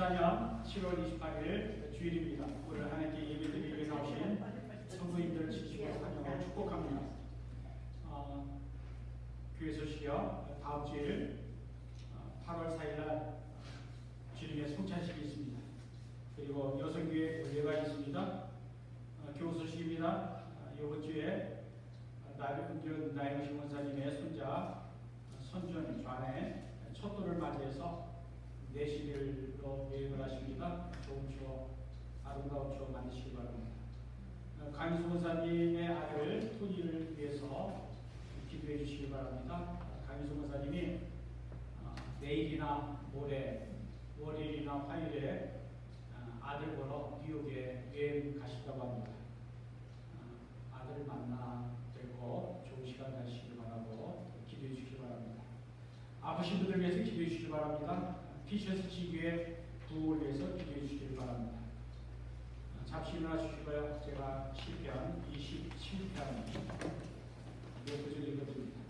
2024년 7월 28일 주일입니다. 오늘 하나님께 예배드리기 위해 나오신 성도님들 지키고 환영하고 축복합니다. 교회 소식이요. 다음 주일 8월 4일날 주님의 성찬식이 있습니다. 그리고 여성교회 예배가 있습니다. 교우 소식입니다. 이번 주에 나영식 원사님의 손자 선주님 좌내 첫돌을 맞이해서 내시일로 여행을 하십니다. 좋은 추억, 아름다운 추억 만드시기 바랍니다. 강희수 원사님의 아들 토니를 위해서 기도해 주시기 바랍니다. 강희수 원사님이 내일이나 모레, 월요일이나 화요일에 아들 보러 뉴욕에 여행 가신다고 합니다. 아들을 만나 뵙고 좋은 시간 가시기 바라고 기도해 주시기 바랍니다. 아프신 분들 위해서 기도해 주시기 바랍니다. 피셔스 지교회 부흥을 위해서 기도해 주시기 바랍니다. 잠시 일어나주시고요. 제가 시편 27편 몇 구절 읽어드립니다.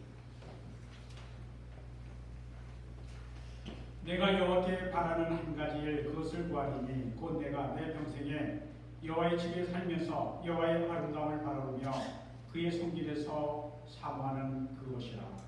내가 여호와께 바라는 한 가지 일 그것을 구하리니 곧 내가 내 평생에 여호와의 집에 살면서 여호와의 아름다움을 바라보며 그의 손길에서 사모하는 그것이라.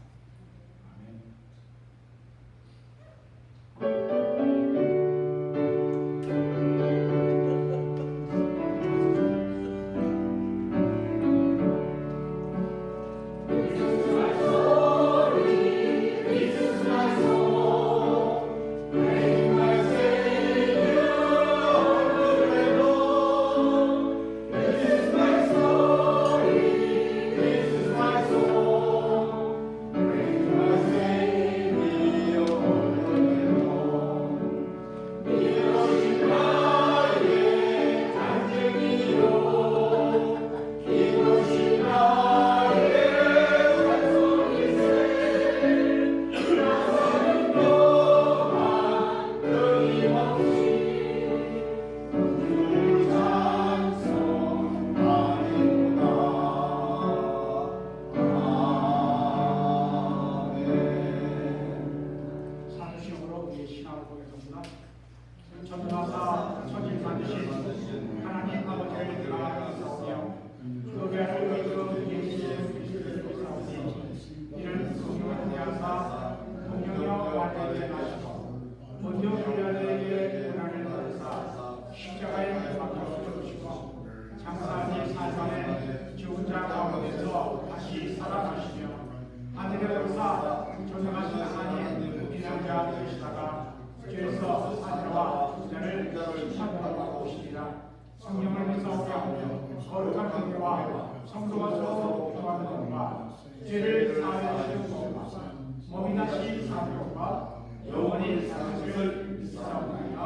성령을 믿사오게 하며 거룩한 관계와 성도가 서로 교통하는 것과 죄를 사하여 주시는 것과 몸이 다시 사명과 영원히 사는 것을 믿사옵나이다.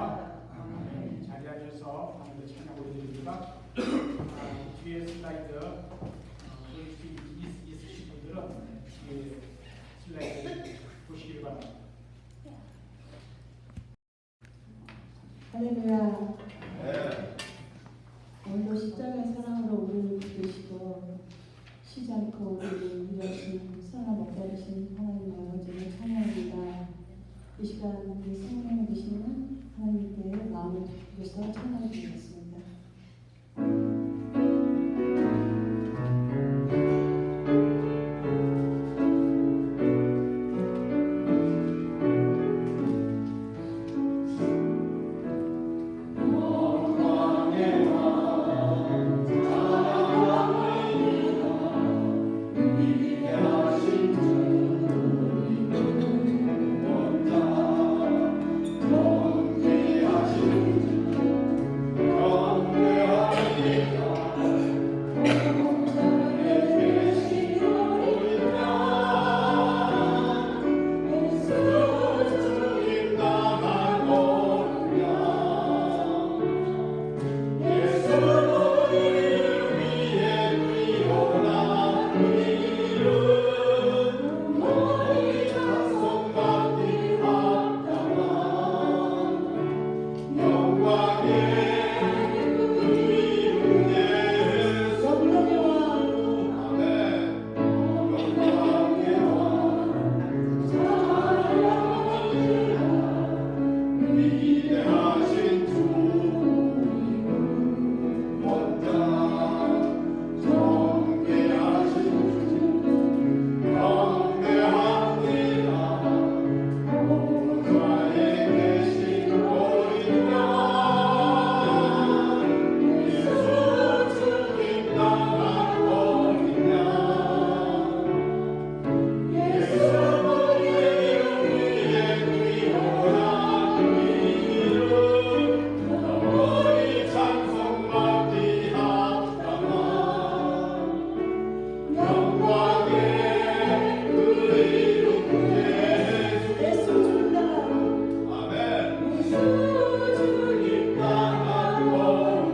아멘. 자리에 앉아서 하나님의 찬양 올려드립니다. 뒤에 슬라이드 보실 수 있으신 분들은 뒤에 슬라이드 보시기 바랍니다. 할렐루야. 오늘도 십자가의 사랑으로 우리를 붙드시고 쉬지 않고 우리를 위하신 선한 목자이신 하나님 아버지를 찬양합니다. 이 시간 우리 성령이 되시는 하나님께 마음을 두고서 찬양해 드리겠습니다. 예수 주님 나만 없느냐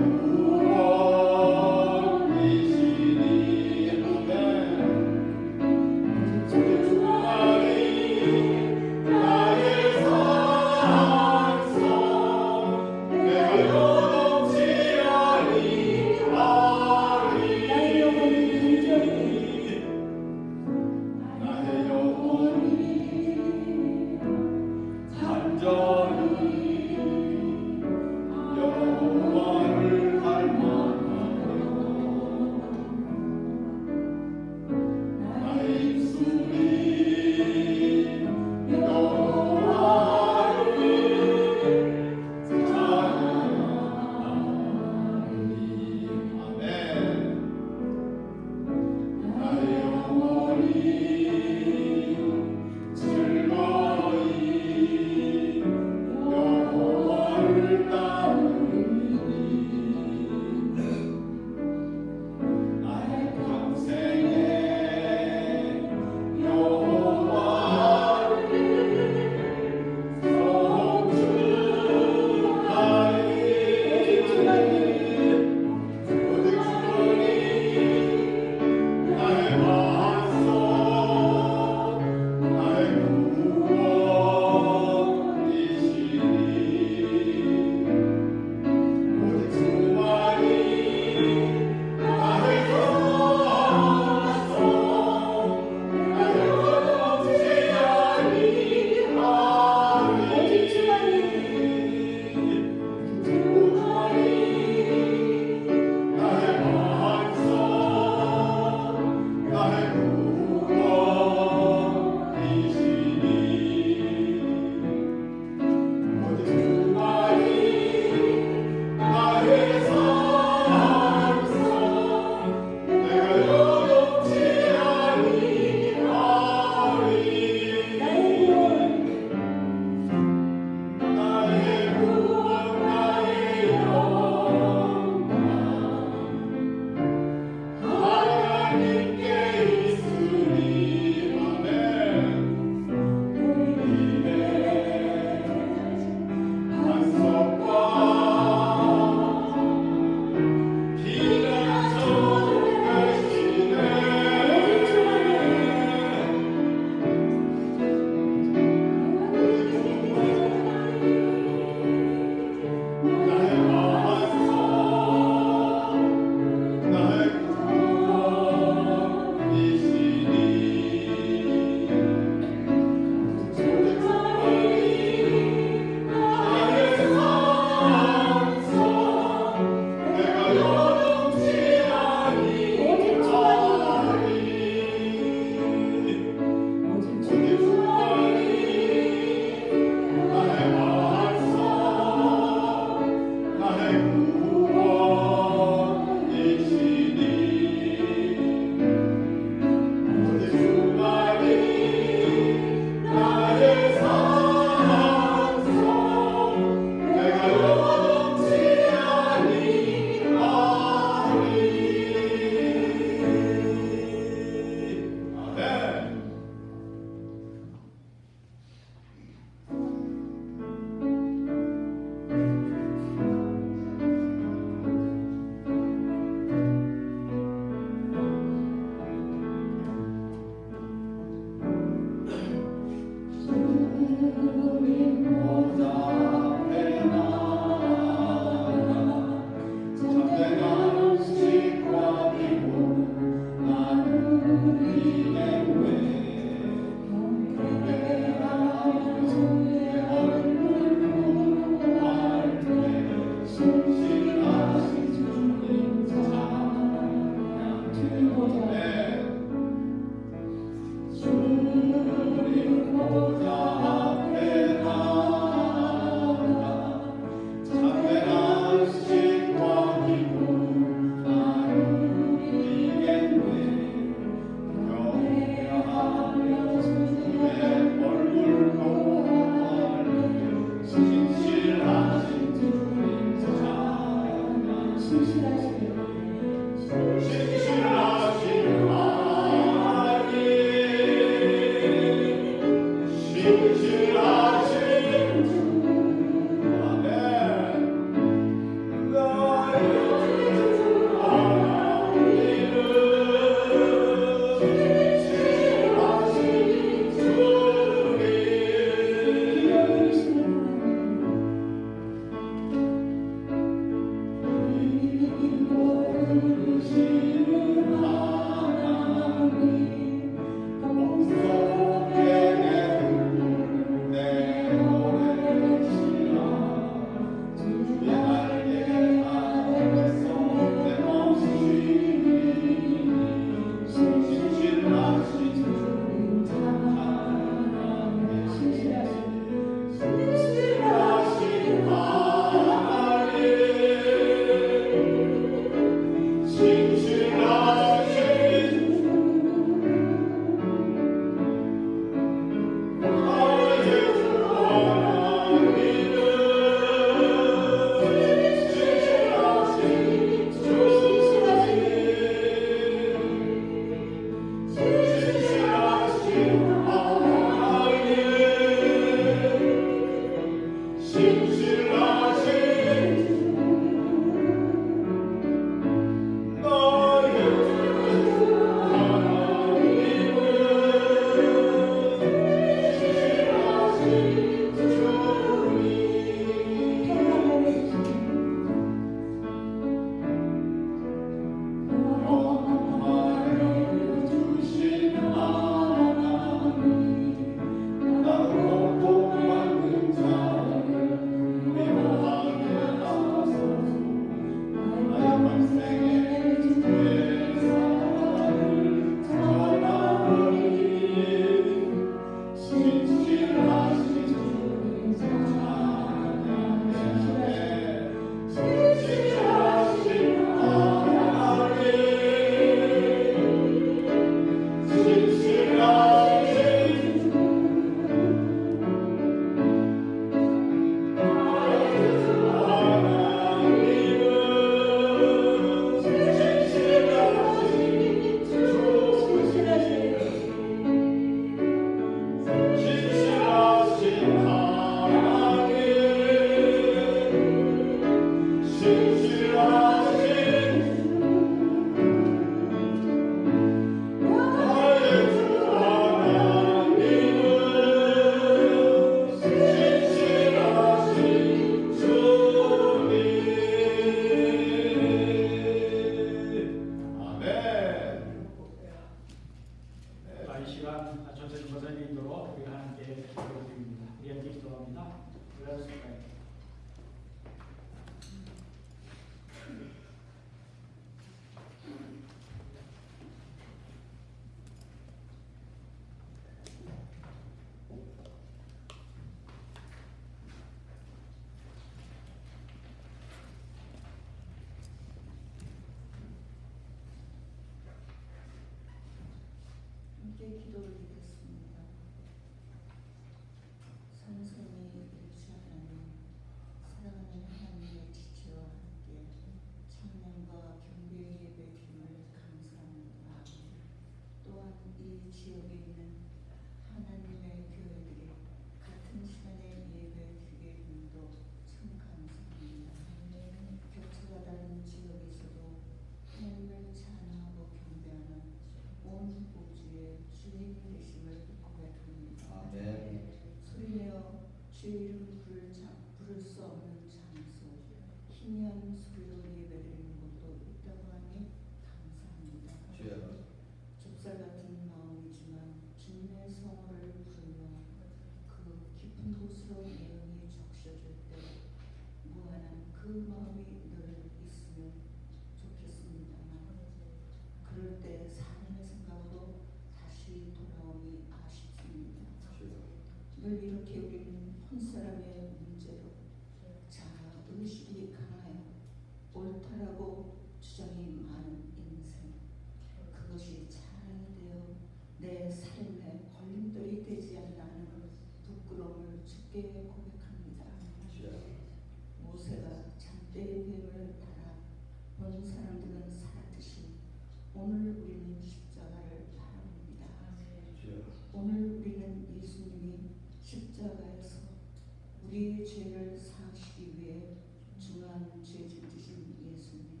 사시기 위해 중한 죄 짓으신 예수님,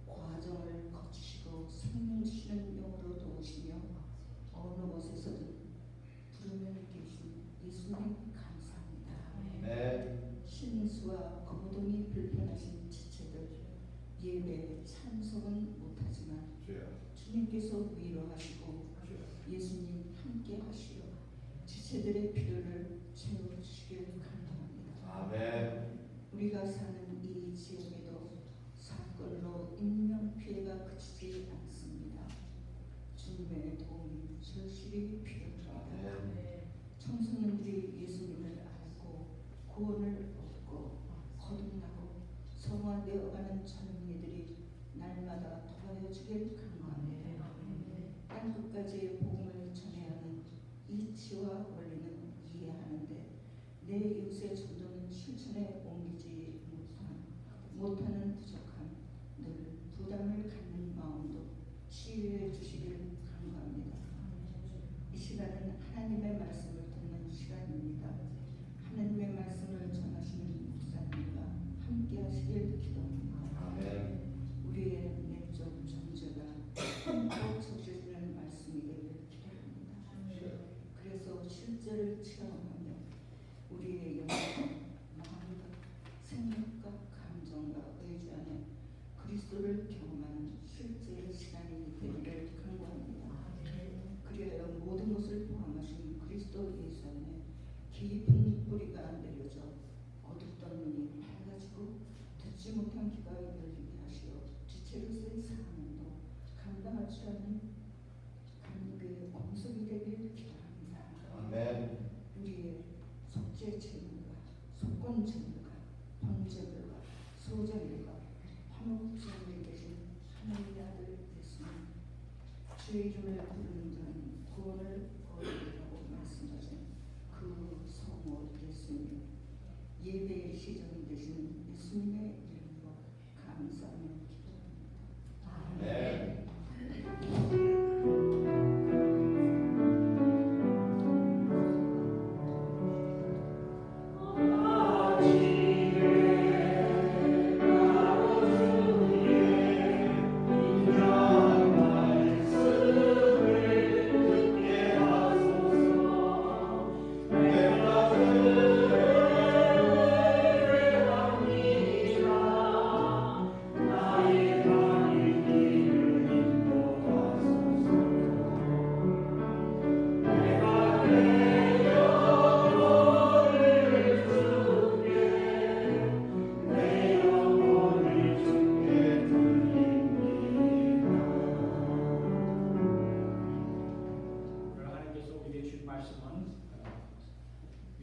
과정을 거치시고 생명 주시는 영으로 도우시며 어느 곳에서든 부르면 계신 예수님 감사합니다. 신수와 거동이 불편하신 지체들 예배에 참석은 못하지만 주님께서 위로하시고 예수님 함께 하시어 지체들의 필요를 채워주시길 간구합니다. 우리가 사는 이 지역에도 사건으로 인명피해가 그치지 않습니다. 주님의 도움이 절실히 필요합니다. 청소년들이 예수님을 알고 구원을 얻고 거듭나고 성화되어가는 젊은이들이 날마다 더하여지길 간구합니다. 땅끝까지의 복음을 전해야 하는 이치와 원리는 이해하는데 내 이웃의 전도는 실천에 옮기지 못하는 부족함, 늘 부담을 갖는 마음도 치유해 주시길 간구합니다. 이 시간은 하나님의 말씀을 듣는 시간입니다. 하나님의 말씀을 전하시는 목사님과 함께 하시길 기도합니다. 우리의 내적 존재가 흠뻑 젖어지는 말씀이 되길 기도합니다. 그래서 실제를 체험하며 우리의 영혼, 마음과 생각과 감정과 의지 안에 그리스도를 경험하는 실제의 시간이 되기를 간구합니다. 그리하여 모든 것을 포함하신 그리스도 예수 안에 깊은 뿌리가 내려져 어둡던 눈이 밝아지고 듣지 못한 귀가 열리게 하시어 지체로서의 사명도 감당할 줄 아는 감격의 공석이 되길 기도합니다. 우리의 속죄 제물과 속건 제물과 번제물과 소제물과 화목 제물이 되신 하나님의 아들 예수님, 주의 이름을 부르는 자는 구원을 얻으리라고 말씀하신 그 성모 예수님, 예배의 시작이 되신 예수님의 이름으로 감사하며 기도합니다.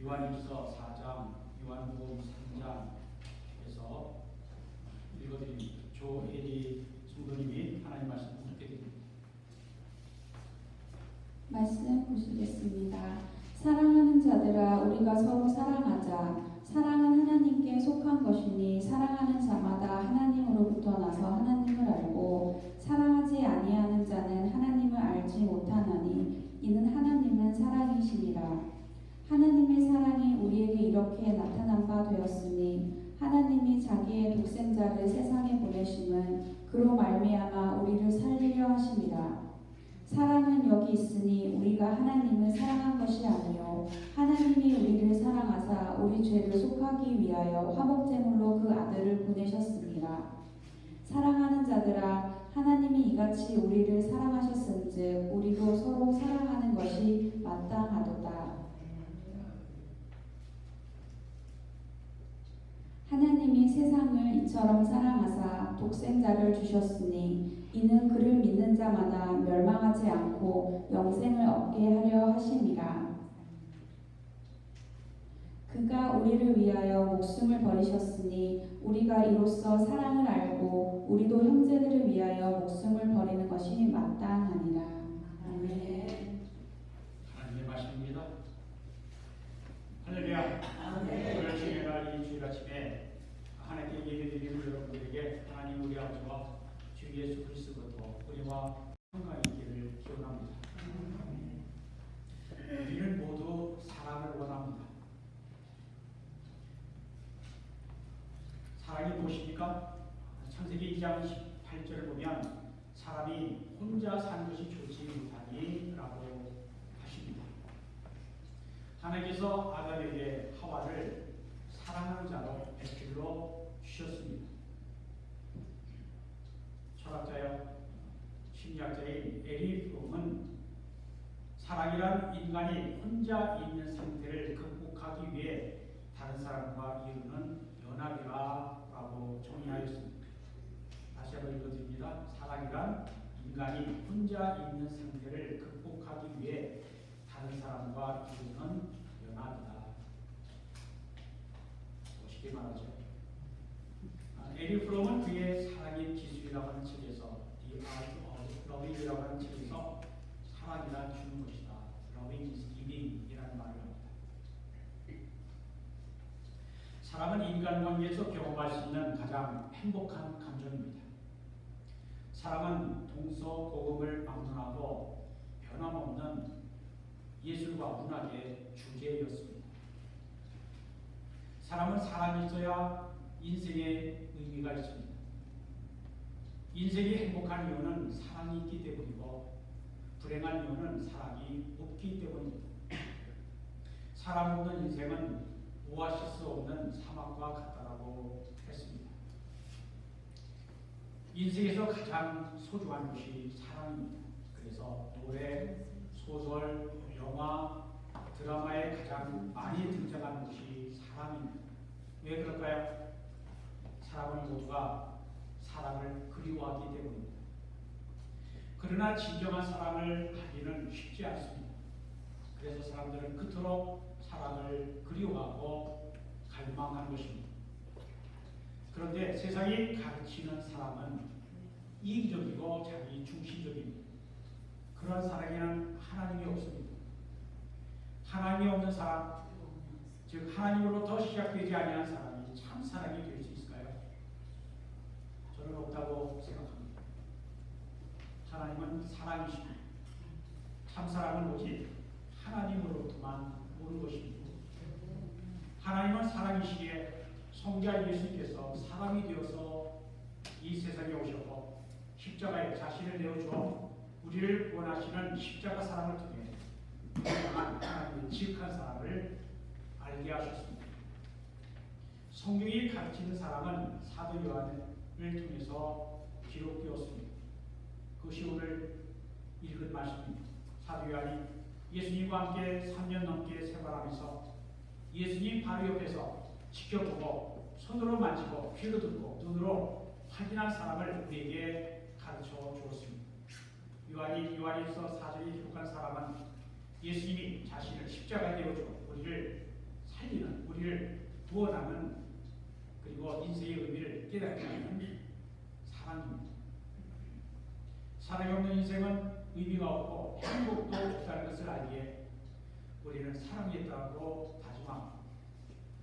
요한일서 4장, 요한복음 3장에서 읽어드립니다. 조혜리 성도님이 하나님 말씀 분석해 드립니다. 말씀 보시겠습니다. 사랑하는 자들아, 우리가 서로 사랑하자. 사랑은 하나님께 속한 것이니 사랑하는 자마다 하나님으로부터 나서 하나님을 알고 사랑하지 아니하는 자는 하나님을 알지 못하나니 이는 하나님은 사랑이시니라. 하나님의 사랑이 우리에게 이렇게 나타난 바 되었으니 하나님이 자기의 독생자를 세상에 보내심은 그로 말미암아 우리를 살리려 하심이라. 사랑은 여기 있으니 우리가 하나님을 사랑한 것이 아니요 하나님이 우리를 사랑하사 우리 죄를 속하기 위하여 화목제물로 그 아들을 보내셨습니다. 사랑하는 자들아, 하나님이 이같이 우리를 사랑하셨은즉 우리도 서로 사랑하는 것이 마땅하도다. 하나님이 세상을 이처럼 사랑하사 독생자를 주셨으니 이는 그를 믿는 자마다 멸망하지 않고 영생을 얻게 하려 하심이라. 그가 우리를 위하여 목숨을 버리셨으니 우리가 이로써 사랑을 알고 우리도 형제들을 위하여 목숨을 버리는 것이 마땅하니라. 아멘. 하나님의 말씀입니다. 할렐루야. 오늘 주일날 이 주일 아침에 하나님께 예배드리는 여러분들에게 하나님 우리 아버지와 주 예수 그리스도로 우리와 평강이 있기를 기원합니다. 우리는 모두 사랑을 원합니다. 사랑이 무엇입니까? 창세기 2장 18절을 보면 사람이 혼자 사는 것이 좋지 못하니라고 하십니다. 하나님께서 아담에게 하와를 사랑하는 자로 배필로 주셨습니다. 철학자여 심리학자인 에리 프롬은 사랑이란 인간이 혼자 있는 상태를 극복하기 위해 다른 사람과 이루는 연합이라고 정의하였습니다. 다시 한번 읽어드립니다. 사랑이란 인간이 혼자 있는 상태를 극복하기 위해 다른 사람과 이루는 연합이다. 쉽게 말하죠. 에리 프롬은 그의 사랑의 기술이라고 하는 책에서 The Art of Loving이라고 하는 책에서 사랑이란 주는 것이다. Loving is giving이라는 말을 합니다. 사랑은 인간관계에서 경험할 수 있는 가장 행복한 감정입니다. 사랑은 동서고금을 막론하고 변함없는 예술과 문학의 주제였습니다. 사람은 사랑이 있어야 인생의 의미가 있습니다. 인생이 행복한 이유는 사랑이 있기 때문이고 불행한 이유는 사랑이 없기 때문입니다. 사랑 없는 인생은 오아시스 없는 사막과 같다라고 했습니다. 인생에서 가장 소중한 것이 사랑입니다. 그래서 노래, 소설, 영화, 드라마에 가장 많이 등장하는 것이 사랑입니다. 왜 그럴까요? 사람은 모두가 사랑을 그리워하기 때문입니다. 그러나 진정한 사랑을 하기는 쉽지 않습니다. 그래서 사람들은 그토록 사랑을 그리워하고 갈망하는 것입니다. 그런데 세상이 가르치는 사랑은 이기적이고 자기 중심적입니다. 그런 사랑에는 하나님이 없습니다. 하나님이 없는 사람, 즉 하나님으로부터 시작되지 아니한 사람이 참 사랑이 될 수 있을까요? 저는 없다고 생각합니다. 하나님은 사랑이십니다. 참 사랑은 오직 하나님으로부터만 오는 것입니다. 하나님은 사랑이시기에 성자 예수님께서 사람이 되어서 이 세상에 오셨고 십자가에 자신을 내어주어 우리를 구원하시는 십자가 사랑을 통해 하나님의 지극한 사랑을 알게 하셨습니다. 성경이 가르치는 사랑은 사도 요한을 통해서 기록되었습니다. 그것이 오늘 읽은 말씀입니다. 사도 요한이 예수님과 함께 3년 넘게 생활하면서 예수님 바로 옆에서 지켜보고 손으로 만지고 귀로 듣고 눈으로 확인한 사람을 우리에게 가르쳐 주었습니다. 요한일서 4장에 기록한 사람은 예수님이 자신을 십자가에 내어줘 우리를 살리는, 우리를 구원하는, 그리고 인생의 의미를 깨닫게 하는 사랑입니다. 사랑이 없는 인생은 의미가 없고 행복도 없다는 것을 알기에 우리는 사랑이 있다고 다짐합니다.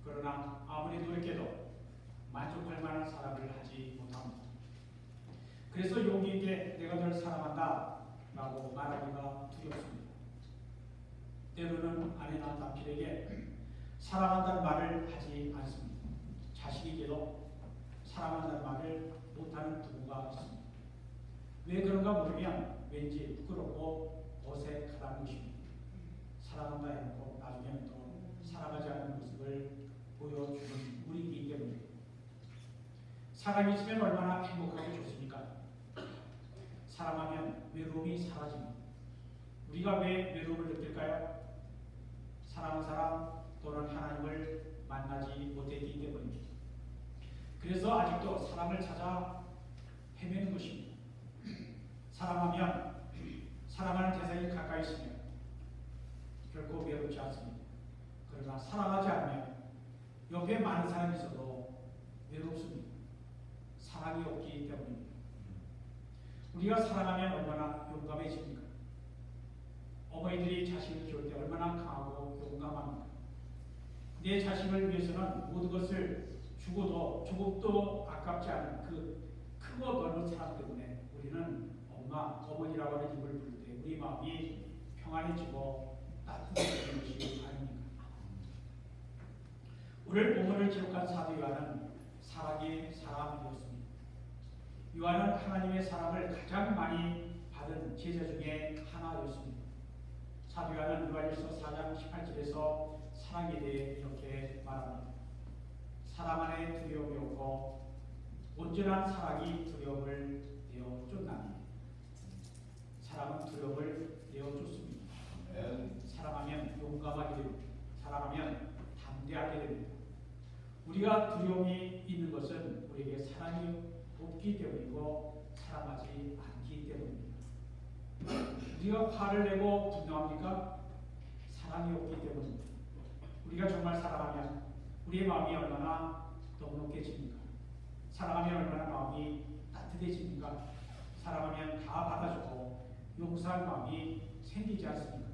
그러나 아무리 노력해도 만족할 만한 사랑을 하지 못합니다. 그래서 용기 있게 내가 너를 사랑한다 라고 말하기가 두렵습니다. 때로는 아내나 남편에게 사랑한다는 말을 하지 않습니다. 자식에게도 사랑한다는 말을 못하는 부부가 있습니다. 왜 그런가 모르면 왠지 부끄럽고 어색하다는 것입니다. 사랑한다 해놓고 나중에는 또 사랑하지 않는 모습을 보여주는 우리이기 때문입니다. 사랑이 있으면 얼마나 행복하고 좋습니까? 사랑하면 외로움이 사라집니다. 우리가 왜 외로움을 느낄까요? 사랑하는 사람 또는 하나님을 만나지 못했기 때문입니다. 그래서 아직도 사랑을 찾아 헤매는 것입니다. 사랑하면 사랑하는 대상이 가까이 있으면 결코 외롭지 않습니다. 그러나 사랑하지 않으면 옆에 많은 사람이 있어도 외롭습니다. 사랑이 없기 때문입니다. 우리가 사랑하면 얼마나 용감해집니까? 어머니들이 자식을 키울 때 얼마나 강하고 용감합니까? 내 자식을 위해서는 모든 것을 주고도 조금도 아깝지 않은 그 크고 넓은 사랑 때문에 우리는 어머니라고 하는 이름을 부를 때 우리 마음이 평안해지고 따뜻해지는 것이 아닙니까? 오늘 본문을 기록한 사도 요한은 사랑의 요한은 하나님의 사랑을 가장 많이 받은 제자 중에 하나였습니다. 사도 요한은 요한일서 4장 18절에서 사랑에 대해 이렇게 말합니다. 사랑 안에 두려움이 없고 온전한 사랑이 두려움을 내어 쫓나니. 사랑은 두려움을 내어 쫓습니다. 사랑하면 용감하게 됩니다. 사랑하면 담대하게 됩니다. 우리가 두려움이 있는 것은 우리에게 사랑이 없기 때문이고 사랑하지 않기 때문입니다. 우리가 화를 내고 분노합니까? 사랑이 없기 때문입니다. 우리가 정말 사랑하면 우리의 마음이 얼마나 넉넉해집니까? 사랑하면 얼마나 마음이 따뜻해집니까? 사랑하면 다 받아주고 용서할 마음이 생기지 않습니까?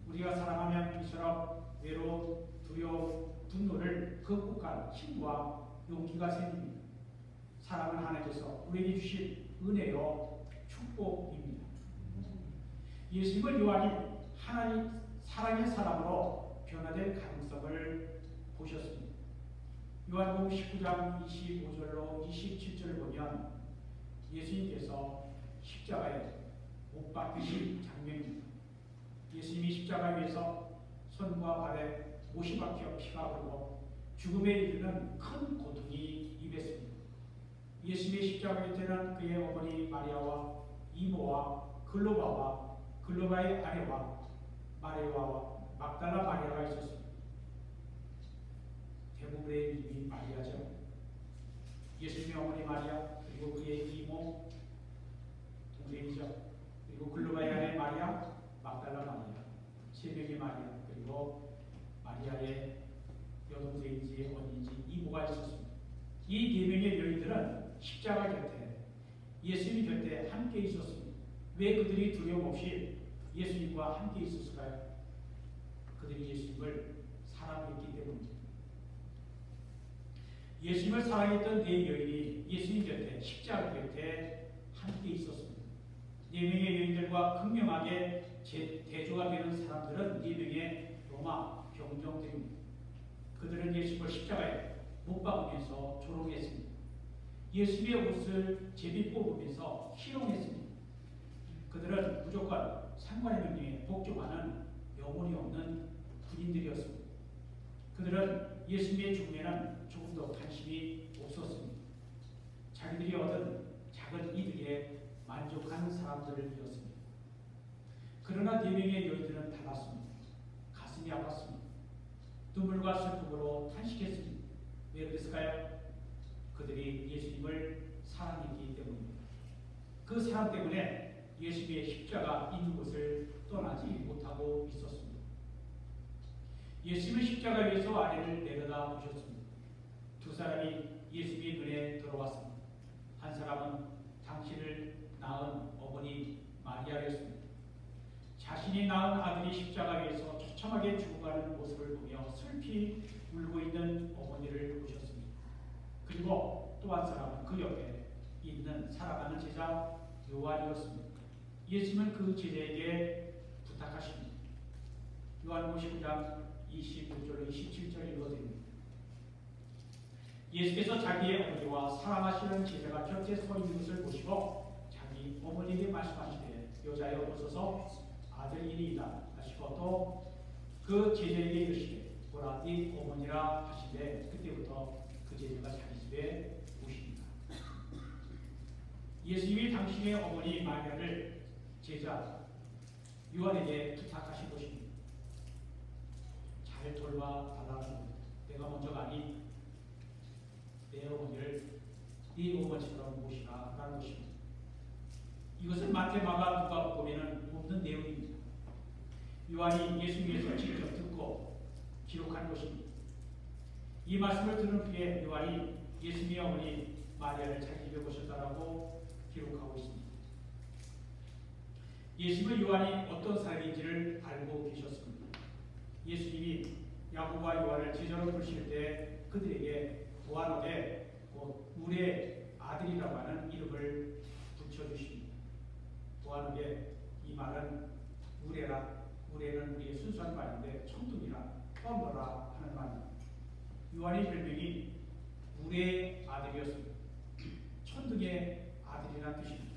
우리가 사랑하면 이처럼 외로움, 두려움, 분노를 극복할 힘과 용기가 생깁니다. 사랑은 하나님께서 우리에게 주신 은혜요 축복입니다. 예수님을 요한이 하나님 사랑의 사람으로 변화될 가능성을 보셨습니다. 요한복음 19장 25절로 27절을 보면 예수님께서 십자가에 못 박히신 장면입니다. 예수님이 십자가 위에서 손과 발에 못이 박혀 피가 흐르고 죽음에 이르는 큰 고통이 임했습니다. 예수님의 십자가 곁에는 그의 어머니 마리아와 이모와 글로바의 아내와 마리아와 막달라 마리아가 있었습니다. 대부분의 이름이 마리아죠. 예수님의 어머니 마리아, 그리고 그의 이모 동생이죠. 그리고 글로바의 아내 마리아, 막달라 마리아, 세 명의 마리아, 그리고 마리아의 여동생인지 언니인지 이모가 있었습니다. 이 네 명의 여인들은 십자가 곁에 예수님 곁에 함께 있었습니다. 왜 그들이 두려움 없이 예수님과 함께 있었을까요? 그들이 예수님을 사랑했기 때문입니다. 예수님을 사랑했던 네 여인이 예수님 곁에 십자가 곁에 함께 있었습니다. 네 명의 여인들과 극명하게 대조가 되는 사람들은 네 명의 로마 병정들입니다. 그들은 예수님을 십자가에 못 박으면서 조롱했습니다. 예수님의 옷을 제비 뽑으면서 희롱했습니다. 그들은 무조건 상관의 명령에 복종하는 영혼이 없는 군인들이었습니다. 그들은 예수님의 죽음에는 조금도 관심이 없었습니다. 자기들이 얻은 작은 이득에 만족하는 사람들이었습니다. 그러나 네 명의 여인들은 달랐습니다. 가슴이 아팠습니다. 눈물과 슬픔으로 탄식했습니다. 왜 그랬을까요? 그들이 예수님을 사랑했기 때문입니다. 그 사랑 때문에 예수님의 십자가 있는 곳을 떠나지 못하고 있었습니다. 예수님은 십자가 위에서 아래를 내려다 보셨습니다. 두 사람이 예수님의 눈에 들어왔습니다. 한 사람은 당신을 낳은 어머니 마리아였습니다. 자신이 낳은 아들이 십자가 위에서 처참하게 죽어가는 모습을 보며 슬피 울고 있는 어머니를 보셨습니다. 그리고 또 한 사람은 그 옆에 있는 살아가는 제자 요한이었습니다. 예수님은 그 제자에게 부탁하십니다. 요한복음 19장 29절 27절 읽어드립니다. 예수께서 자기의 어머니와 사랑하시는 제자가 곁에 서 있는 것을 보시고 자기 어머니에게 말씀하시되 여자여 웃어서 아들이니이다 하시고 또 그 제자에게 이르시되 보라 네 어머니라 하시되 그때부터 그 제자가 자기 집에 오십니다. 예수님이 당신의 어머니 마리아를 제자 요한에게 부탁하신 것입니다. 잘 돌봐달라는 겁니다. 내가 먼저 가니 내 어머니를 네 어머니처럼 모시라 라는 것입니다. 이것은 마태, 마가, 누가복음에는 없는 내용입니다. 요한이 예수님에서 직접 듣고 기록한 것입니다. 이 말씀을 들은 후에 요한이 예수님의 어머니 마리아를 자기 집에 모셨다라고 기록하고 있습니다. 예수님은 요한이 어떤 사람인지를 알고 계셨습니다. 예수님이 야고보와 요한을 제자로 부르실 때 그들에게 보아노게 곧 우리의 아들이라고 하는 이름을 붙여주십니다. 보아노게 이 말은 우레라, 우레는 우리의 순수한 말인데 천둥이라 떠너라 하는 말입니다. 요한의 별명이 우레의 아들이었습니다. 천둥의 아들이라는 뜻입니다.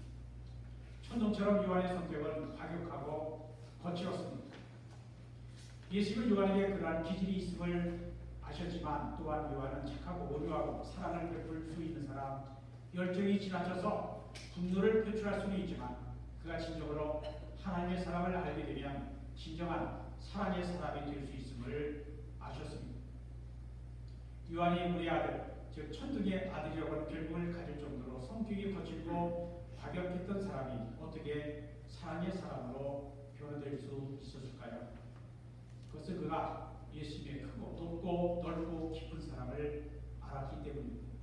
천둥처럼 요한의 성격은 과격하고 거칠었습니다. 예수님은 요한에게 그러한 기질이 있음을 아셨지만 또한 요한은 착하고 온유하고 사랑을 베풀 수 있는 사람, 열정이 지나쳐서 분노를 표출할 수는 있지만 그가 진정으로 하나님의 사랑을 알게 되면 진정한 사랑의 사람이 될 수 있음을 아셨습니다. 요한이 우리 아들, 즉 천둥의 아들이라고 하는 별명을 가질 정도로 성격이 거칠고 과격했던 사람이 어떻게 사랑의 사람으로 변화될 수 있었을까요? 그것은 그가 예수님의 크고 높고 넓고 깊은 사랑을 알았기 때문입니다.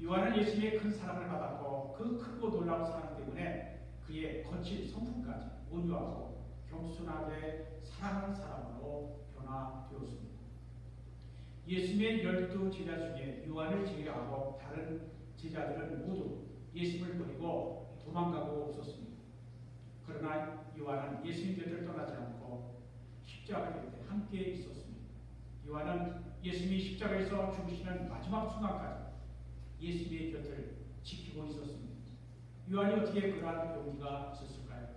요한은 예수님의 큰 사랑을 받았고 그 크고 놀라운 사랑 때문에 그의 거친 성품까지 온유하고 겸손하게 사랑하는 사람으로 변화되었습니다. 예수님의 12 제자 중에 요한을 제외하고 다른 제자들은 모두 예수님을 버리고 도망가고 없었습니다. 그러나 요한은 예수님 곁을 떠나지 않고 십자가 곁에 함께 있었습니다. 요한은 예수님이 십자가에서 죽으시는 마지막 순간까지 예수님의 곁을 지키고 있었습니다. 요한이 어떻게 그러한 용기가 있었을까요?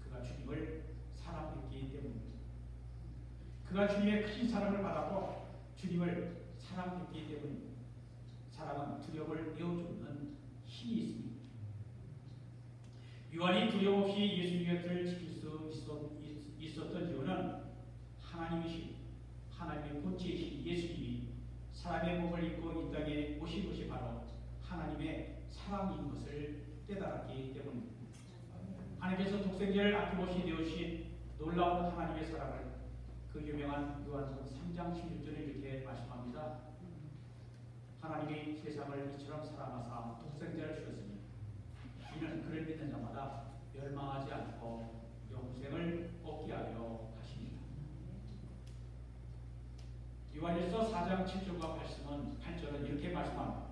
그가 주님을 사랑했기 때문입니다. 그가 주님의 큰 사랑을 받았고 주님을 사랑했기 때문입니다. 사랑은 두려움을 내어주는 힘이 있습니다. 요한이 두려움 없이 예수님 곁을 지킬 수 있었던 이유는 하나님의 본체이신 예수님이 사람의 몸을 입고 이 땅에 오신 것이 바로 하나님의 사랑인 것을 깨달았기 때문입니다. 하나님께서 독생자를 아낌없이 내어주신 놀라운 하나님의 사랑을 그 유명한 요한복음 3장 16절에 이렇게 말씀합니다. 하나님이 세상을 이처럼 사랑하사 독생자를 주셨으니 이는 그를 믿는 자마다 멸망하지 않고 영생을 얻게 하려 하십니다. 요한일서 4장 7절과 8절은 이렇게 말씀합니다.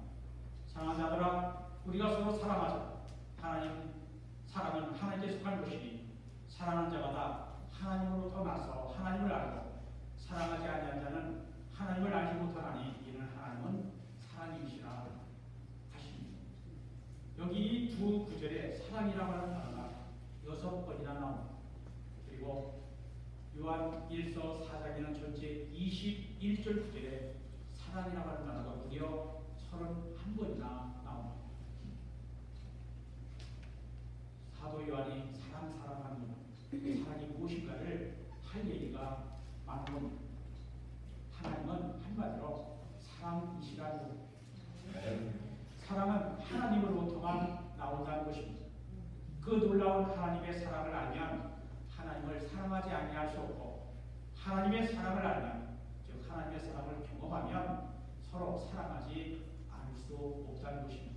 사랑하는 자들아 우리가 서로 사랑하자. 사랑은 하나님께 속한 것이니 사랑하는 자마다 하나님으로부터 나서 하나님을 알고 사랑하지 아니한 자는 하나님을 알지 못하나니 이는 하나님은 사랑이시라 하십니다. 여기 이 두 구절에 사랑이라고 하는 단어가 6번이나 나옵니다. 그리고 요한 1서 4장에는 전체 21절 구절에 사랑이라고 하는 단어가 무려 31번이나 나옵니다. 사도 요한이 사랑합니다. 사랑이 무엇인가를 할 얘기가 많은 겁니다. 하나님은 한마디로 사랑이시라는 겁니다. 사랑은 하나님으로부터만 나온다는 것입니다. 그 놀라운 하나님의 사랑을 알면 하나님을 사랑하지 아니할 수 없고 하나님의 사랑을 알면 즉 하나님의 사랑을 경험하면 서로 사랑하지 않을 수 없다는 것입니다.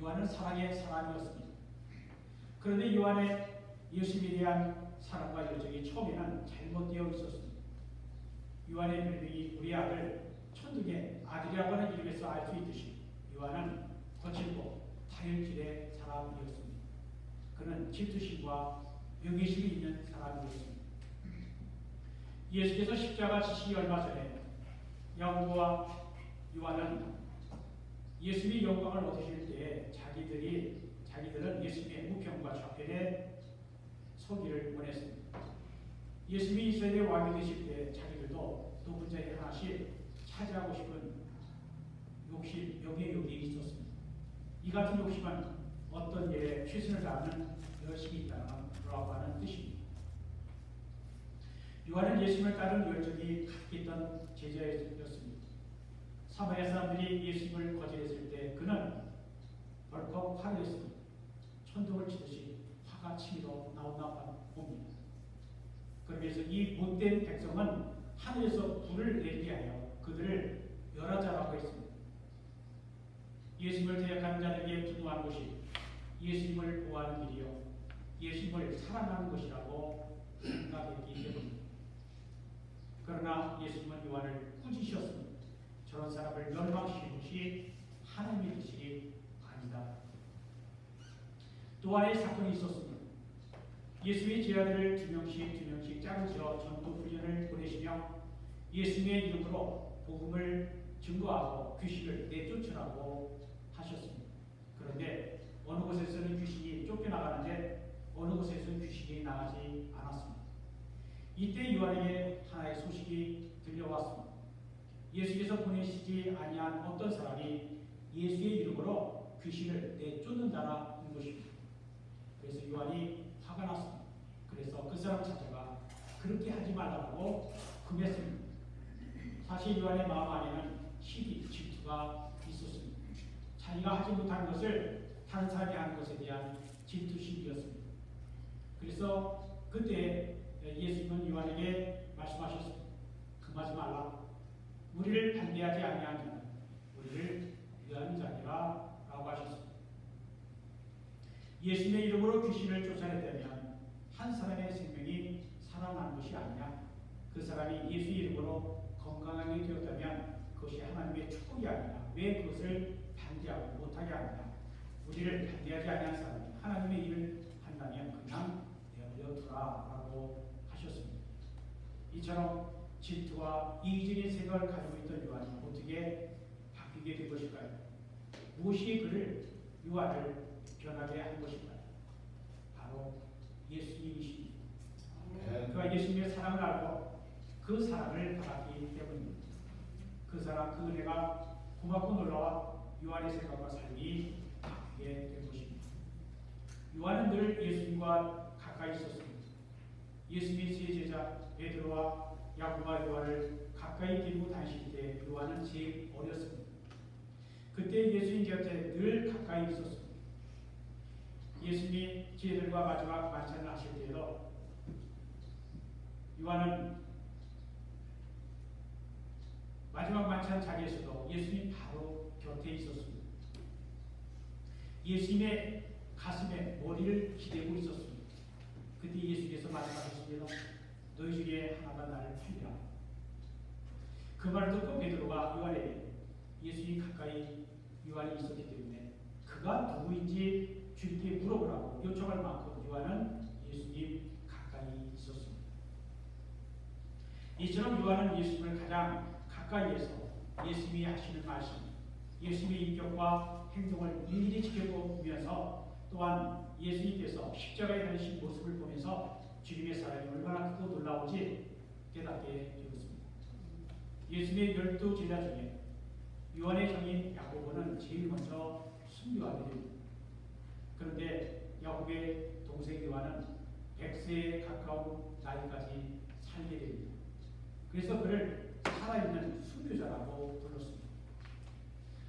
요한은 사랑의 사람이었습니다. 그런데 요한의 예수님에 대한 사랑과 열정이 처음에는 잘못되어 있었습니다. 요한의 별명이 우리 아들 천둥의 아들이라고 하는 이름에서 알 수 있듯이 요한은 거칠고 다혈질의 사람이었습니다. 그는 질투심과 명예심이 있는 사람이었습니다. 예수께서 십자가 지시기 얼마 전에 야고보와 요한은 예수님의 영광을 얻으실 때에 자기들은 예수님의 우편과 좌편에 서기를 원했습니다. 예수님이 이스라엘의 왕이 되실 때 자기들도 높은 자리 하나씩 차지하고 싶은 욕심, 명예욕이 있었습니다. 이 같은 욕심은 어떤 일에 최선을 다하는 열심이 있다라고 하는 뜻입니다. 요한은 예수님을 따른 열정이 같겠던 제자였습니다. 사마리아 사람들이 예수님을 거절했을 때 그는 벌컥 화를 냈습니다. 천둥을 치듯이 화가 치밀어 나온다고 봅니다. 그러면서 이 못된 백성은 하늘에서 불을 내리게 하여 그들을 멸하자라고 했습니다. 예수님을 대적하는 자들에게 분노하는 것이 예수님을 보호하는 길이요 예수님을 사랑하는 것이라고 생각했기 때문입니다. 그러나 예수님은 요한을 꾸짖으셨습니다. 저런 사람을 멸망시키는 것이 하나님의 뜻이 아니다. 또 하나의 사건이 있었습니다. 예수의 제자들을 두 명씩 짝을 지어 전도 훈련을 보내시며 예수님의 이름으로 복음을 증거하고 귀신을 내쫓으라고 하셨습니다. 그런데 어느 곳에서는 귀신이 쫓겨나가는데 어느 곳에서는 귀신이 나가지 않았습니다. 이때 요한에게 하나의 소식이 들려왔습니다. 예수께서 보내시지 아니한 어떤 사람이 예수의 이름으로 귀신을 내쫓는다는 것입니다. 그래서 요한이 화가 났습니다. 그래서 그 사람을 찾아가 그렇게 하지 말라고 금했습니다. 사실 요한의 마음 안에는 시기, 질투가 있었습니다. 자기가 하지 못한 것을 다른 사람이 하는 것에 대한 질투심이었습니다. 그래서 그때 예수님은 요한에게 말씀하셨습니다. 금하지 말라. 우리를 반대하지 아니한 자는 우리를 위하는 자니라 라고 하셨습니다. 예수님의 이름으로 귀신을 쫓아냈다면 한 사람의 생명이 살아난 것이 아니냐. 그 사람이 예수 이름으로 건강하게 되었다면 그것이 하나님의 축복이 아니냐. 왜 그것을 반대하고 못하게 하느냐. 우리를 반대하지 아니한 사람이 하나님의 일을 한다면 그냥 내버려 두라라고 하셨습니다. 이처럼 질투와 이기적인 생각을 가지고 있던 요한이 어떻게 바뀌게 된 것일까요? 무엇이 그를 요한을 변하게 한 것일까요? 바로 예수님이십니다. 그가 예수님의 사랑을 알고 그 사랑을 받았기 때문입니다. 그 사랑, 그 은혜가 고맙고 놀라와 요한의 생각과 삶이 바뀌게 된 것입니다. 요한은 늘 예수님과 가까이 있었습니다. 예수님의 세 제자 베드로와 야고보와 요한을 가까이 데리고 다니실 때 요한은 제일 어렸습니다. 그때 예수님 곁에 늘 가까이 있었습니다. 예수님이 제자들과 마지막 만찬을 하실 때에도 요한은 마지막 만찬 자리에서도 예수님 바로 곁에 있었습니다. 예수님의 가슴에 머리를 기대고 있었습니다. 그때 예수께서 말씀하셨습니다. 너희 중에 하나가 나를 팔리라. 그 말을 듣고 베드로가 요한에게 예수님 가까이 요한이 있었기 때문에 그가 누구인지 주님께 물어보라고 요청할 만큼 요한은 예수님 가까이 있었습니다. 이처럼 요한은 예수님을 가장 가까이에서 예수님이 하시는 말씀, 예수님의 인격과 행동을 일일이 지켜보면서 또한 예수님께서 십자가에 달리신 모습을 보면서 주님의 사랑이 얼마나 크고 놀라운지 깨닫게 되었습니다. 예수님의 12 제자 중에 요한의 형인 야고보는 제일 먼저 순교하게 됩니다. 그런데 야고보의 동생 요한은 100세에 가까운 나이까지 살게 됩니다. 그래서 그를 살아있는 순교자라고 불렀습니다.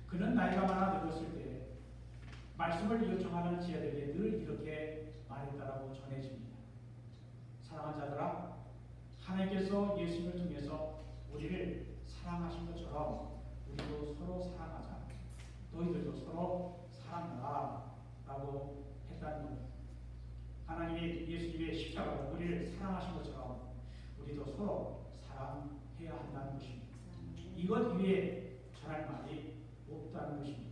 그는 나이가 많아 늙었을 때 말씀을 요청하는 제자들에게 늘 이렇게 말했다라고 전해집니다. 사랑하는 자들아, 하나님께서 예수님을 통해서 우리를 사랑하신 것처럼 우리도 서로 사랑하자. 너희들도 서로 사랑하라 라고 했다는 겁니다. 하나님이 예수님의 십자가로 우리를 사랑하신 것처럼 우리도 서로 사랑해야 한다는 것입니다. 이것 위에 전할 말이 없다는 것입니다.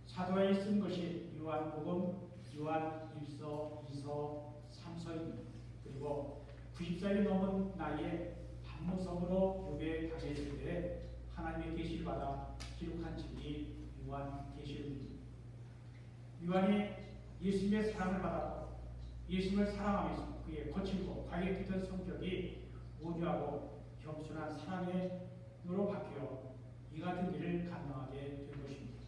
사도에 쓴 것이 요한복음, 요한 1서, 2서, 3서입니다. 그리고 90살이 넘은 나이에 반모섬으로 욥에 당했을 때 하나님의 계시를 받아 기록한 책이 요한계시록입니다. 요한이 예수님의 사랑을 받았고 예수님을 사랑하면서 그의 거칠고 과격했던 성격이 온유하고 겸손한 사랑으로 바뀌어 이 같은 일을 감당하게 된 것입니다.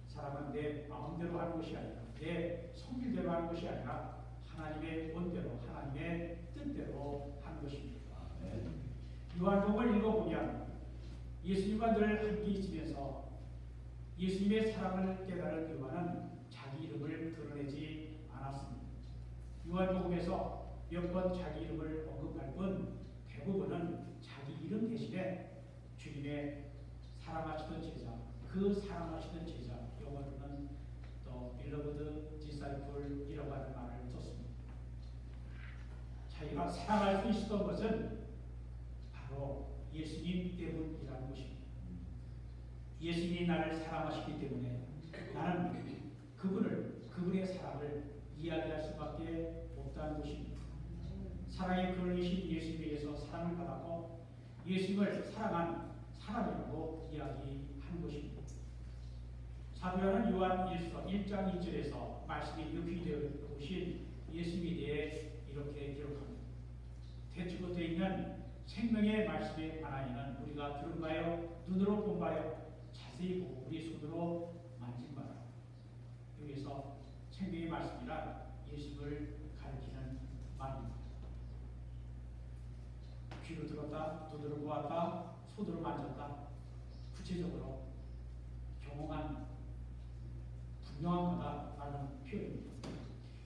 사람은 내 마음대로 하는 것이 아니라 내 성질대로 하는 것이 아니라 하나님의 원대로 하나님의 뜻대로 하는 것입니다. 요한복음을 읽어보면 예수님과 늘 함께 있으면서 예수님의 사랑을 깨달은 요한은 자기 이름을 드러내지 않았습니다. 요한복음에서 몇 번 자기 이름을 언급할 뿐 대부분은 자기 이름 대신에 주님의 사랑하시던 제자, 그 사랑하시던 제자, 영어로는 또 beloved disciple이라고 하는 말을 썼습니다. 자기가 사랑할 수 있었던 것은 바로 예수님 때문이라는 것입니다. 예수님이 나를 사랑하시기 때문에 나는 그분의 사랑을 이야기할 수밖에 없다는 것입니다. 사랑의 근원이신 예수님에 의해서 사랑을 받았고 예수님을 사랑한 사람이라고 이야기하는 것입니다. 사도 요한은 요한 1서 1장 2절에서 말씀이 묵히되어 오신 예수님에 대해 이렇게 기록합니다. 태초부터 있는 생명의 말씀의 하나님은 우리가 들은 바요 눈으로 본 바요 자세히 보고 우리 손으로 만진 바라. 여기서 생명의 말씀이란 예수를 가리키는 말입니다. 귀로 들었다, 눈으로 보았다, 손으로 만졌다. 구체적으로 경험한 분명한 거다라는 표현입니다.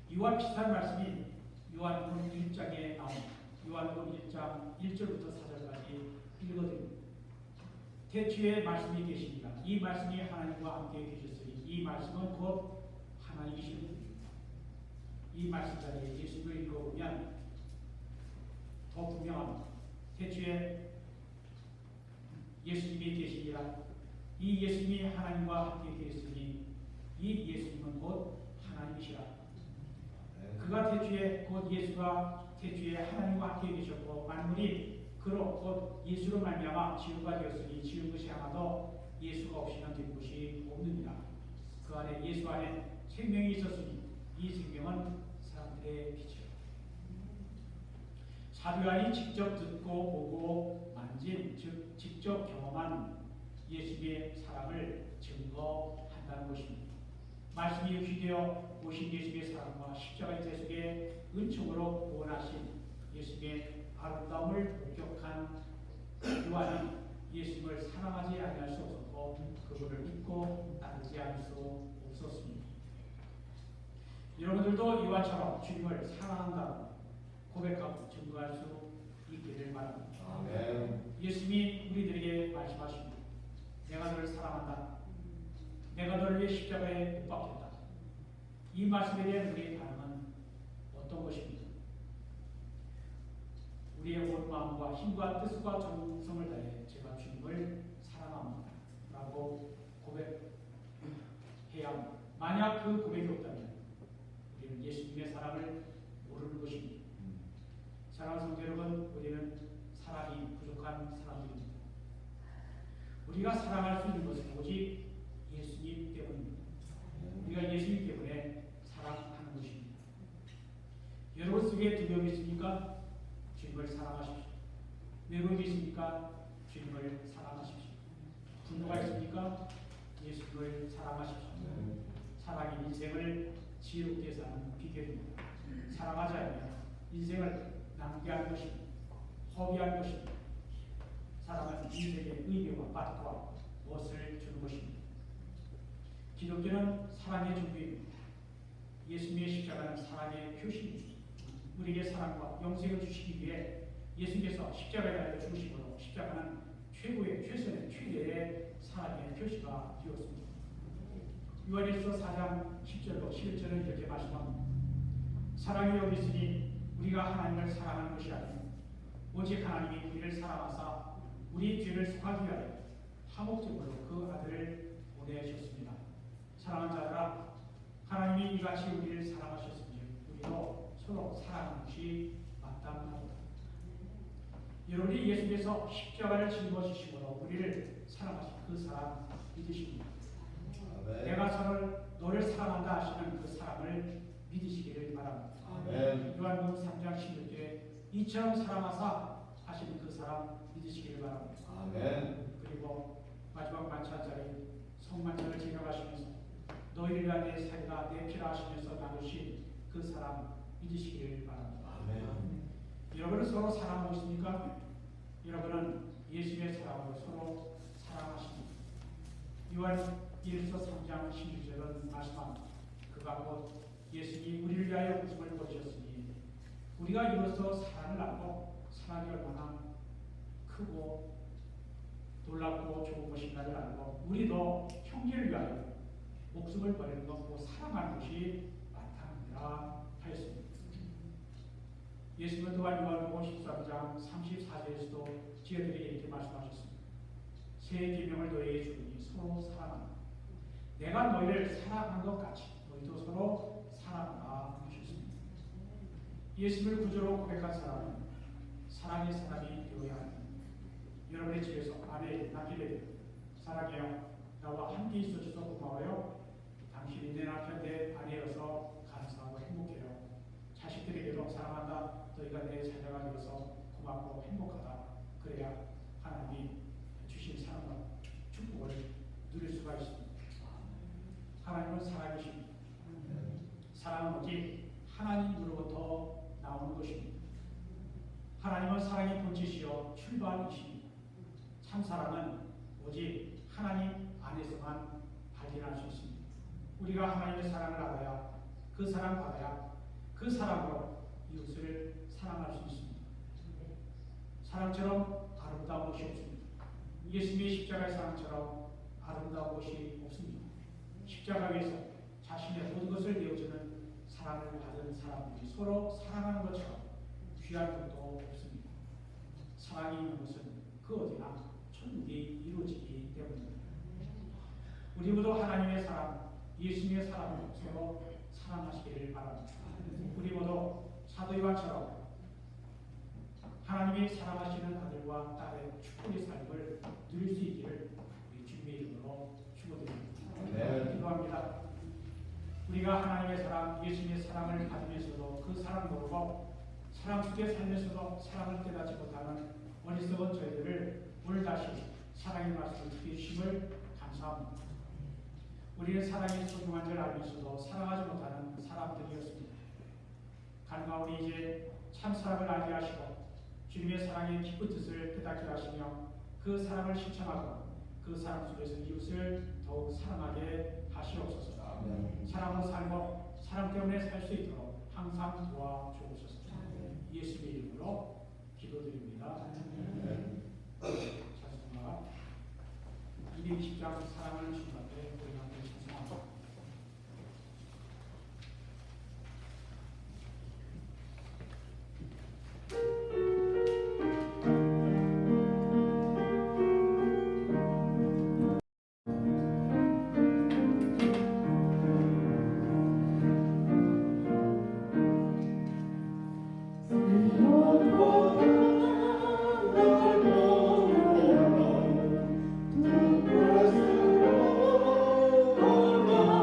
이와 비슷한 말씀이 요한복음 1장에 나옵니다. 요한복음 1장 1절부터 4절까지 읽어드립니다. 태초에 말씀이 계십니다. 이 말씀이 하나님과 함께 계셨으니 이 말씀은 곧 하나님이신 분입니다. 이 말씀 자리에 예수를 읽어보면 더 분명합니다. 태초에 예수님이 계시니라. 이 예수님이 하나님과 함께 계셨으니 이 예수님은 곧 하나님이시라. 그가 태초에 곧 예수가 태초에 하나님과 함께 계셨고 만물이 그로 곧 예수로 말미암아 지음바 되었으니 지은 것이 하나도 예수가 없이는 된 것이 없느니라. 그 안에 예수 안에 생명이 있었으니 이 생명은 사람들의 빛이라. 사도 요한이 직접 듣고 보고 만진 즉 직접 경험한 예수의 사랑을 증거한다는 것입니다. 말씀이 휘되어 오신 예수의 사랑과 십자가의 대속의 은총으로 구원하신 예수의 아름다움을 목격한 요한은 예수님을 사랑하지 아니할 수 없었고 그분을 믿고 따르지 않을 수 없었습니다. 여러분들도 요한처럼 주님을 사랑한다고 고백하고 증거할 수 있기를 바랍니다. 아멘. 예수님이 우리들에게 말씀하십니다. 내가 너를 사랑한다. 내가 너를 위해 십자가에 못 박혔다. 이 말씀에 대한 우리의 반응은 어떤 것입니까? 우리의 온 마음과 힘과 뜻과 정성을 다해 제가 주님을 사랑합니다. 라고 고백해야 합니다. 만약 그 고백이 없다면 우리는 예수님의 사랑을 모르는 것입니다. 사랑하는 성도 여러분, 우리는 사랑이 부족한 사람들입니다. 우리가 사랑할 수 있는 것은 오직 예수님 때문입니다. 우리가 예수님 때문에 사랑하는 것입니다. 여러분 속에 두려움이 있습니까? 주님을 사랑하십시오. 외로움이 있습니까? 주님을 사랑하십시오. 분노가 있습니까? 예수님을 사랑하십시오. 사랑이 인생을 지혜롭게 사는 비결입니다. 사랑하지 않으면 인생을 낭비한 것입니다. 허비한 것입니다. 사랑은 인생의 의미와 맛과 무엇을 주는 것입니다. 기독교는 사랑의 종교입니다. 예수님의 십자가는 사랑의 표시입니다. 우리에게 사랑과 영생을 주시기 위해 예수님께서 십자가에 달려 죽으심으로 십자가는 최고의 최선의 최대의 사랑의 표시가 되었습니다. 요한일서 4장 10절로 11절은 이렇게 말씀합니다. 사랑이 여기 있으니 우리가 하나님을 사랑하는 것이 아니라 오직 하나님이 우리를 사랑하사 우리 죄를 속하기 위하여 화목제물로 그 아들을 보내셨습니다. 사랑하는 자들아, 하나님이 이같이 우리를 사랑하셨으니 우리도 서로 사랑하는 것이 마땅하다. 여러분이 예수께서 십자가를 짊어지심으로 우리를 사랑하신 그 사랑 믿으십니다. 내가 너를 사랑한다 하시는 그 사랑을 믿으시기를 바랍니다. 요한복음 3장 16절에 이처럼 사랑하사 하시는 그 사랑 믿으시기를 바랍니다. 그리고 마지막 만찬자리 성만찬을 지켜가시면서 너희를 위한 내 살이다 내 피라 하시면서 나누신 그 사랑 믿으시기를 바랍니다. 여러분은 서로 사랑하고 있습니까? 여러분은 예수님의 사랑으로 서로 사랑하십니다. 요한 1서 3장 16절은 말씀합니다. 그가 곧 예수님이 우리를 위하여 목숨을 버리셨으니 우리가 이로써 사랑을 알고 사랑이 얼마나 크고 놀랍고 좋은 것인가를 알고 우리도 형제를 위하여 목숨을 버리는 것고 사랑하는 것이 마땅하니라 하였습니다. 예수님은 또한 요한복음 13장 34절에서도 지어들에게 이렇게 말씀하셨습니다. 새 계명을 너희에게 주니 서로 사랑하라. 내가 너희를 사랑한 것 같이 너희도 서로 사랑하라 하셨습니다. 예수님을 구주로 고백한 사람은 사랑의 사람이 되어야 합니다. 여러분의 집에서 아내, 남편에게 사랑해요. 나와 함께 있어줘서 고마워요. 당신이 내 남편, 내 아내여서 감사하고 행복해요. 자식들에게도 사랑한다. 너희가 내 자녀가 되어서 고맙고 행복하다. 그래야 하나님이 주신 사랑과 축복을 누릴 수가 있습니다. 하나님은 살아계십니다. 사랑은 오직 하나님으로부터 나오는 것입니다. 하나님은 사랑의 본질이시여 출발이십니다. 참 사랑은 오직 하나님 안에서만 발견할 수 있습니다. 우리가 하나님의 사랑을 알아야 그 사랑 받아야 그 사랑으로 이웃을 사랑할 수 있습니다. 사랑처럼 아름다운 것이 없습니다. 예수님의 십자가의 사랑처럼 아름다운 것이 없습니다. 십자가 위에서 자신의 모든 것을 내어주는 사랑을 받은 사람들이 서로 사랑하는 것처럼 귀한 것도 없습니다. 사랑이 있는 것은 그 어디나 천국이 이루어지기 때문입니다. 우리 모두 하나님의 사랑, 예수님의 사랑을 서로 사랑하시기를 바랍니다. 우리 모두 사도 요한처럼 하나님이 사랑하시는 아들과 딸의 축복의 삶을 누릴 수 있기를 우리 주님의 이름으로 축원드립니다. 기도합니다. 우리가 하나님의 사랑, 예수님의 사랑을 받으면서도 그 사랑 모르고 사랑 속에 살면서도 사랑을 깨닫지 못하는 어리석은 저희들을 오늘 다시 사랑의 말씀을 듣게 주심을 감사합니다. 우리는 사랑이 소중한 줄 알면서도 사랑하지 못하는 사람들이었습니다. 간가오니 이제 참 사랑을 알게 하시고 주님의 사랑의 깊은 뜻을 깨닫게 하시며 그 사랑을 실천하고 그 사랑 속에서 이웃을 더욱 사랑하게 하시옵소서. 사랑으로 살고 사랑 때문에 살 수 있도록 항상 도와주옵소서. 예수의 이름으로 기도드립니다. 찬송가 220장 사랑을 주님 앞에 우리 함께 찬송합니다. 그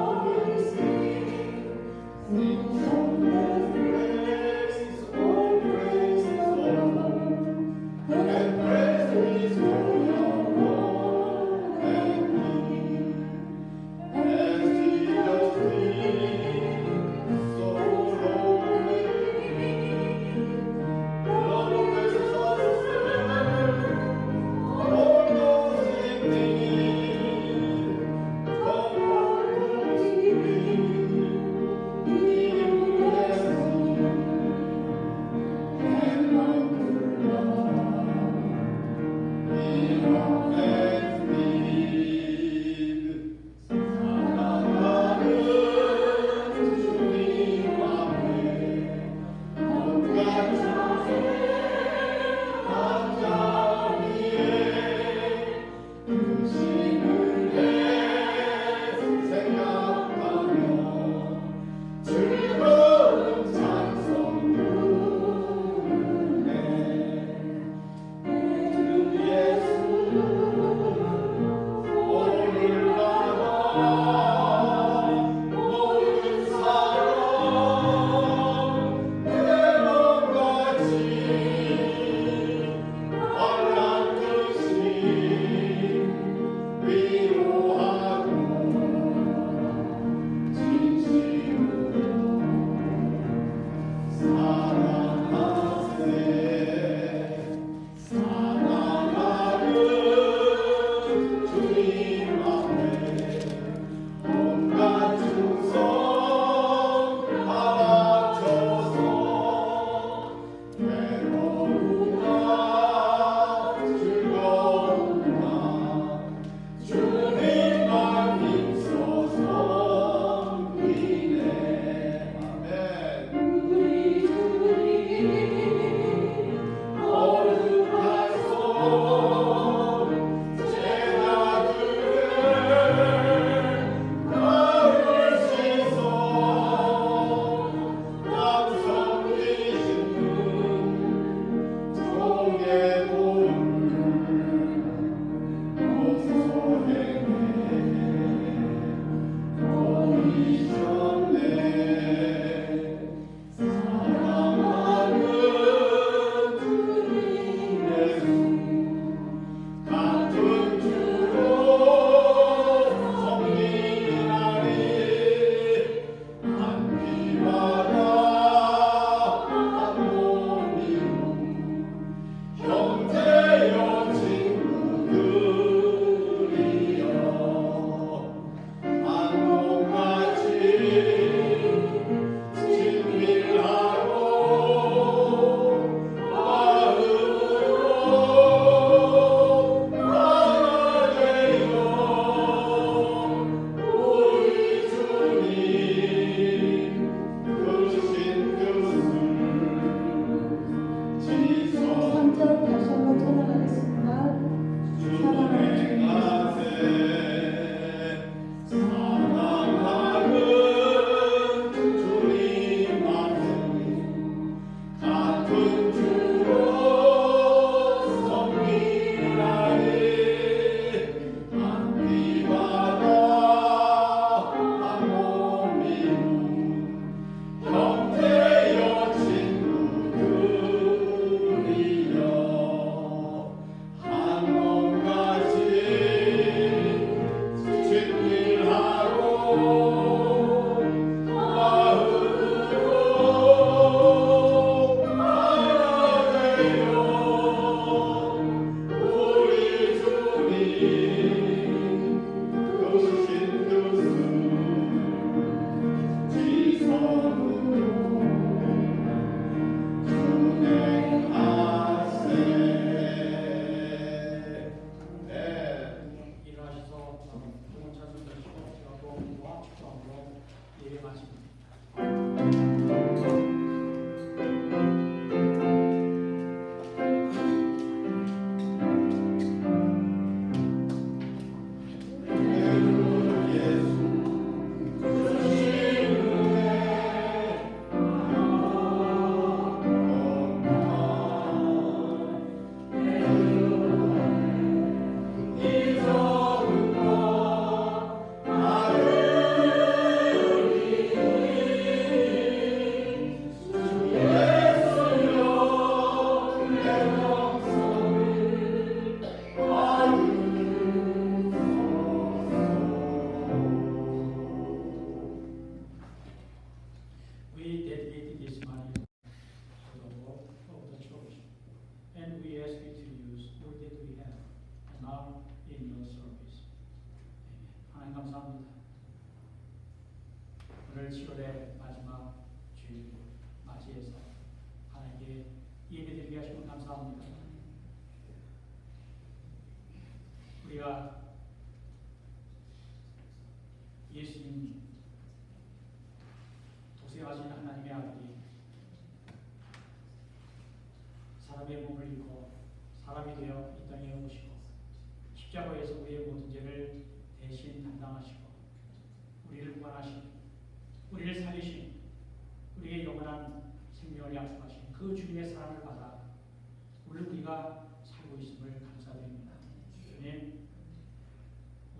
하나님 감사합니다. 오늘 7월의 마지막 주일 맞이해서 하나님께 예배드리게 하시면 감사합니다. 우리가 예수님 독생하신 하나님의 아들이 사람의 몸을 입고 사람이 되어 이 땅에 오시고 십자가에서 우리의 모든 죄를 대신 담당하시고 우리를 구원하신, 우리를 살리신, 우리의 영원한 생명을 약속하신 그 주님의 사랑을 받아 오늘 우리가 살고 있음을 감사드립니다. 주님,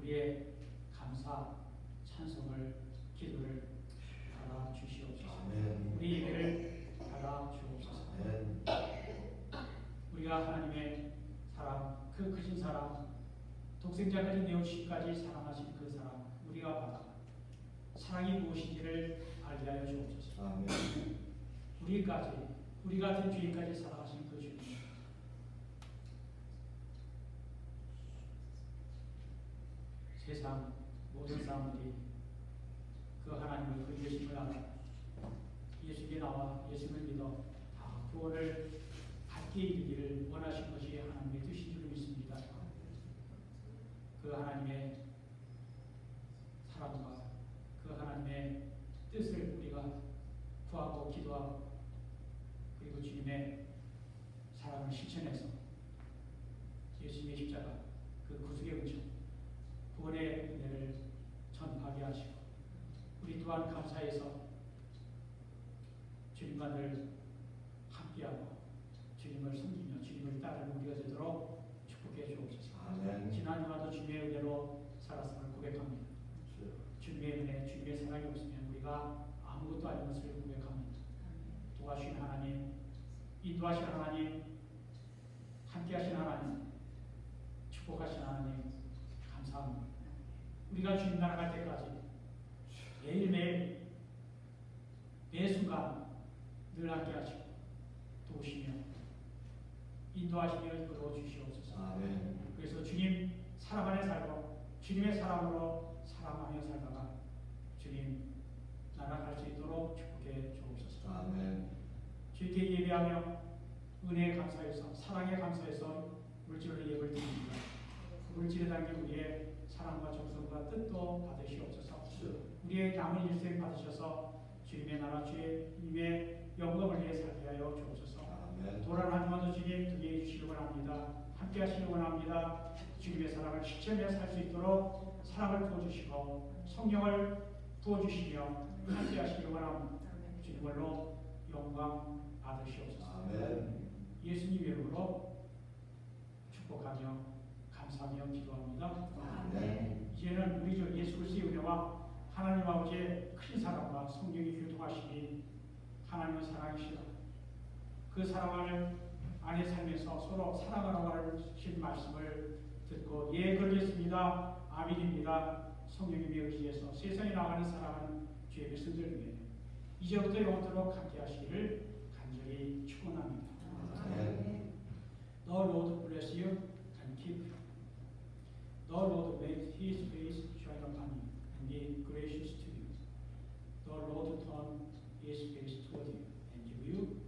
우리의 감사, 찬송을, 기도를 받아 주시옵소서. 우리 예배를 받아 주옵소서. 우리가 하나님의 사랑, 그 크신 사랑, 독생자까지 내어주시기까지 사랑하신 그 사랑 우리가 받아 사랑이 무엇인지를 알게 하여 주옵소서. 우리 같은 죄인까지 사랑하신 그 주님, 세상 모든 사람들이 그 하나님을 그 예수님을 알아 예수께 나와 예수를 믿어 다 구원을 받게 이르기를 원하신 것이 하나님의 뜻인 줄 믿습니다. 그 하나님의 사랑과 그 하나님의 뜻을 우리가 구하고 기도하고 그리고 주님의 사랑을 실천해서 예수님의 십자가 그 구속의 은총 구원의 은혜를 전파하게 하시고 우리 또한 감사해서 주님과 늘 함께하고 주님을 섬기며 주님을 따르는 우리가 되도록 축복해 주옵소서. 지난 주마다 주님의 은혜로 살았음을 고백합니다. 주님의 은혜, 주님의 사랑이 없으면 우리가 아무것도 아닌 것을 고백합니다. 도와주신 하나님, 인도하신 하나님, 함께하신 하나님, 축복하신 하나님 감사합니다. 우리가 주님 나라 갈 때까지 매일매일 매 순간 늘 함께하시고 도우시며 인도하시며 이끌어 주시옵소서. 그래서 주님 사랑 안에 살고 주님의 사랑으로 사랑하며 살다가 주님 나라 갈 수 있도록 축복해 주옵소서. 주께 예배하며 은혜에 감사해서 사랑에 감사해서 물질로 예배를 드립니다. 물질에 담긴 우리의 사랑과 정성과 뜻도 받으시옵소서. 우리의 남은 일생 받으셔서 주님의 나라 주님의 영광을 위해 살게 하여 주옵소서. 도란 한 주마다 주님 등에 주시기 원합니다. 함께 하시기 원합니다. 주님의 사랑을 실천해 살 수 있도록 사랑을 부어주시고 성령을 부어주시며 함께 하시기 원합니다. 주님으로 영광 받으시옵소서. 예수님 이름으로 축복하며 감사하며 기도합니다. 이제는 우리 주 예수 그리스도의 은혜와 하나님 아버지의 큰 사랑과 성령이 교통하시니 하나님의 사랑이시라. 그 사랑을 안에 살면서 서로 사랑하라고 하신 말씀을 듣고 예 그러겠습니다. 아멘입니다. 성령님의 의지에서 세상에 나가는 사랑하는 주의 백성들 위해 이제부터 영원토록 함께 하시기를 간절히 축원합니다. The Lord bless you and keep you. The Lord make His face shine upon you and be gracious to you. The Lord turn His face toward you and give you